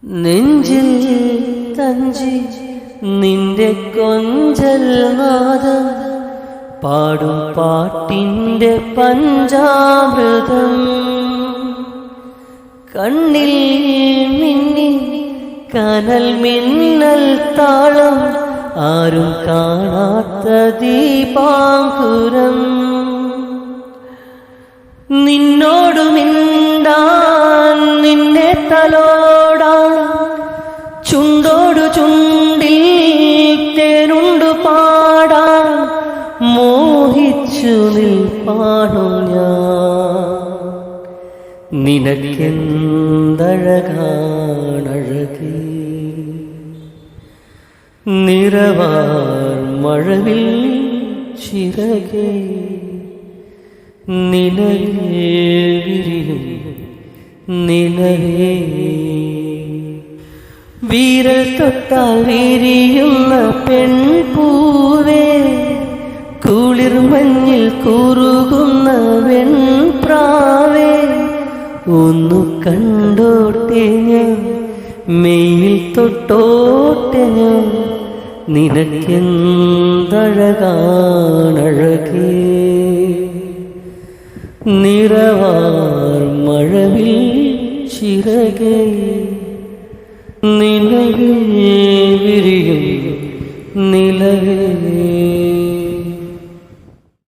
നെഞ്ചിൽ തഞ്ചി നിന്റെ കൊഞ്ചൽ നാദം പാടും പാട്ടിൻ്റെ പഞ്ചാമൃതം കണ്ണിൽ മിന്നി കനൽ മിന്നൽ താളം ആരും കാണാത്ത ദീപാങ്കുരം നിന്നോടു മിണ്ടാൻ നിന്നെ തലോടാൻ ചുണ്ടോടു ചുണ്ടിൽ തേനുണ്ടു പാടാൻ മോഹിച്ചു നിൽപ്പാണു ഞാൻ നിനക്കെന്തഴകാണഴകേ നിറവാൻ മഴവിൽ ചിറകേ നിലവേ വിരിയും നിലവേ വീരൽ തൊട്ടാൽ വിരിയുന്ന പെൺപൂവേ കുളിർ മഞ്ഞിൽ കുറുകുന്ന വെൺപ്രാവേ ഒന്നു കണ്ടോട്ടെ ഞാൻ മെയ്യിൽ തൊട്ടോട്ടെ ഞാൻ നിനക്കെന്തഴകാണഴകേ നിറവാർ മഴവിൽ ചിറകേ നിലവേ വിരിയും നിലവേ